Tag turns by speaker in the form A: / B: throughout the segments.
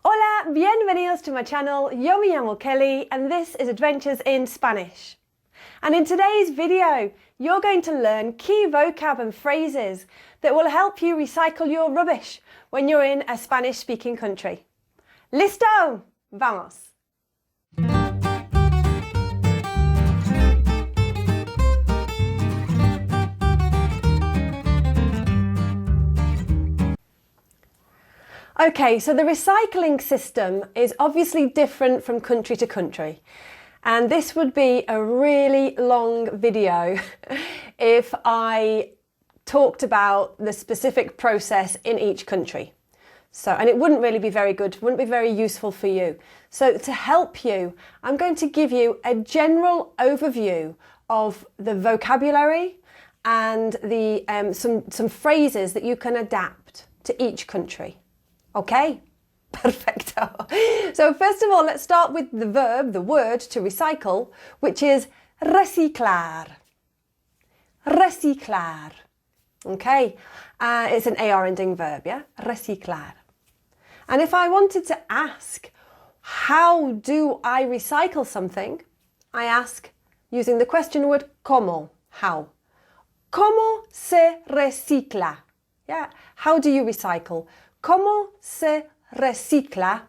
A: Hola, bienvenidos to my channel. Yo me llamo Kelly and this is Adventures in Spanish. And in today's video, you're going to learn key vocab and phrases that will help you recycle your rubbish when you're in a Spanish-speaking country. ¿Listo? Vamos! Okay, so the recycling system is obviously different from country to country. And this would be a really long video if I talked about the specific process in each country. And it wouldn't really be very good, wouldn't be very useful for you. So to help you, I'm going to give you a general overview of the vocabulary and the some phrases that you can adapt to each country. Okay, perfecto. So first of all, let's start with the verb, the word to recycle, which is reciclar. Reciclar. Okay, it's an AR ending verb, yeah? Reciclar. And if I wanted to ask, how do I recycle something? I ask using the question word como, how. ¿Cómo se recicla? Yeah, how do you recycle? ¿Cómo se recicla?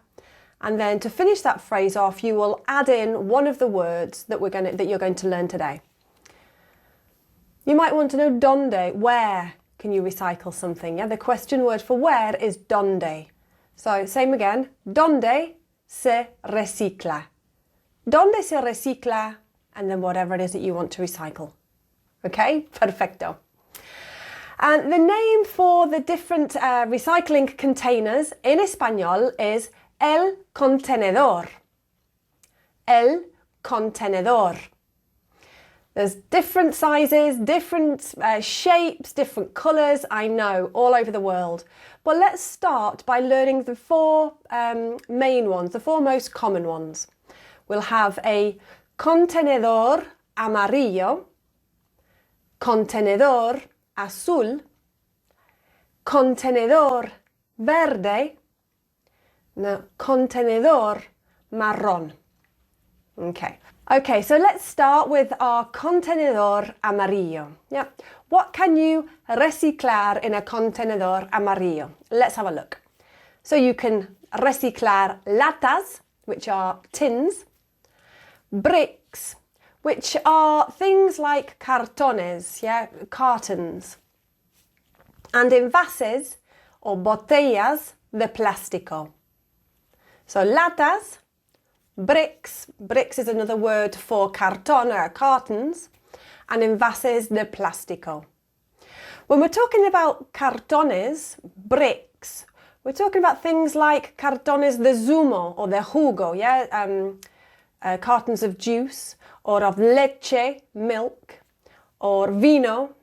A: And then to finish that phrase off, you will add in one of the words that you're going to learn today. You might want to know dónde, where can you recycle something? Yeah, the question word for where is dónde. So same again, ¿dónde se recicla? ¿Dónde se recicla? And then whatever it is that you want to recycle. Okay, perfecto. And the name for the different recycling containers in Español is el contenedor. El contenedor. There's different sizes, different shapes, different colours, I know, all over the world. But let's start by learning the four main ones, the four most common ones. We'll have a contenedor amarillo, contenedor azul, contenedor verde, no, contenedor marrón. Okay, so let's start with our contenedor amarillo. Yeah. What can you reciclar in a contenedor amarillo? Let's have a look. So you can reciclar latas, which are tins, bricks, which are things like cartones, yeah, cartons, and envases or botellas de plástico. So latas, bricks is another word for cartón or cartons, and envases de plástico. When we're talking about cartones, bricks, we're talking about things like cartones de zumo or de jugo, yeah, cartons of juice, or of leche, milk, or vino,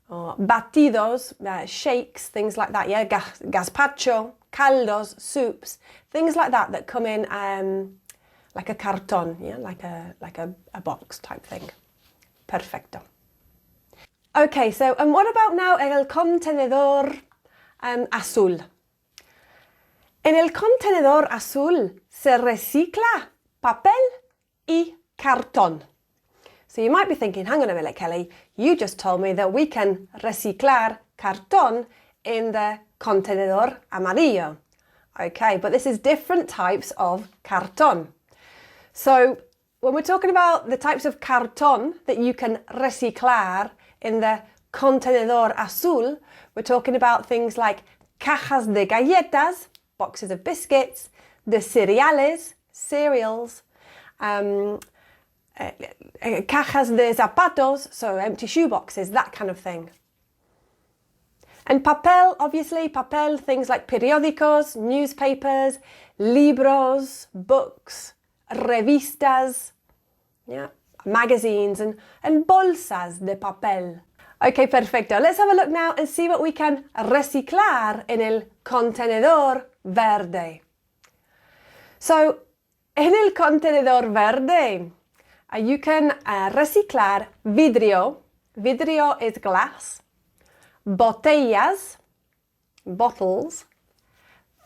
A: or batidos, shakes, things like that, yeah, gazpacho, caldos, soups, things like that come in like a carton, yeah, like a box type thing. Perfecto. Okay, so and what about now el contenedor azul? En el contenedor azul se recicla papel y cartón. So you might be thinking, hang on a minute, Kelly, you just told me that we can reciclar cartón in the contenedor amarillo. Okay, but this is different types of cartón. So when we're talking about the types of cartón that you can reciclar in the contenedor azul, we're talking about things like cajas de galletas, boxes of biscuits, de cereales, cereals, cajas de zapatos, so empty shoe boxes, that kind of thing. And papel, obviously, papel, things like periódicos, newspapers, libros, books, revistas, yeah, magazines, and bolsas de papel. Okay, perfecto. Let's have a look now and see what we can reciclar en el contenedor verde. So, en el contenedor verde, you can reciclar vidrio. Vidrio is glass. Botellas, bottles.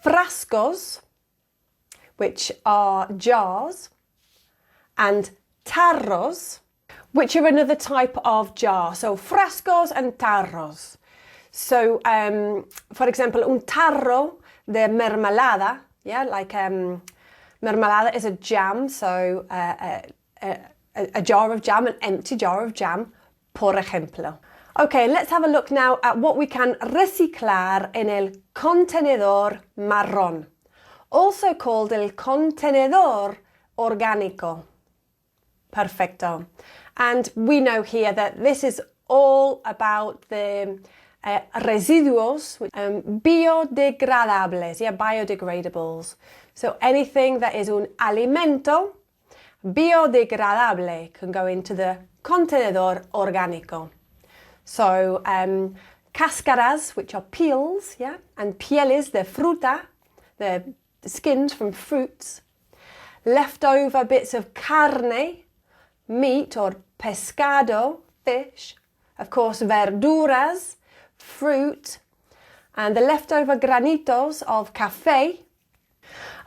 A: Frascos, which are jars, and tarros, which are another type of jar. So frascos and tarros. So, for example, un tarro de mermelada, yeah, like mermelada is a jam, so a jar of jam, an empty jar of jam, por ejemplo. Okay, let's have a look now at what we can reciclar en el contenedor marrón, also called el contenedor orgánico. Perfecto. And we know here that this is all about the residuos, biodegradables, yeah, biodegradables. So anything that is un alimento biodegradable can go into the contenedor orgánico. So cáscaras, which are peels, yeah, and pieles de fruta, the skins from fruits. Leftover bits of carne, meat, or pescado, fish. Of course, verduras, fruit, and the leftover granitos of café.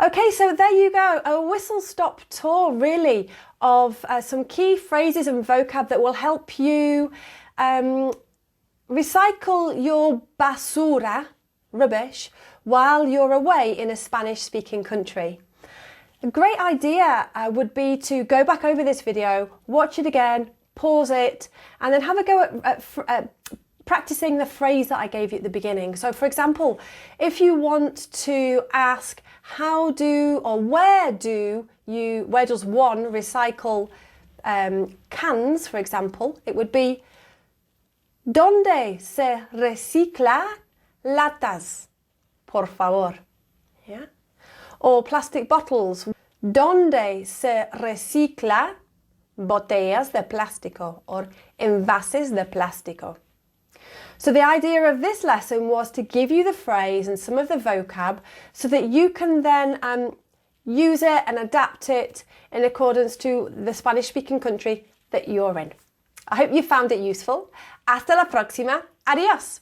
A: Okay, so there you go, a whistle-stop tour really of some key phrases and vocab that will help you recycle your basura, rubbish, while you're away in a Spanish-speaking country. A great idea would be to go back over this video, watch it again, pause it, and then have a go at practicing the phrase that I gave you at the beginning. So for example, if you want to ask how do or where does one recycle cans, for example, it would be ¿Dónde se recicla latas? Por favor. Yeah? Or plastic bottles. ¿Dónde se recicla botellas de plástico or envases de plástico? So the idea of this lesson was to give you the phrase and some of the vocab so that you can then use it and adapt it in accordance to the Spanish-speaking country that you're in. I hope you found it useful. Hasta la próxima. Adiós.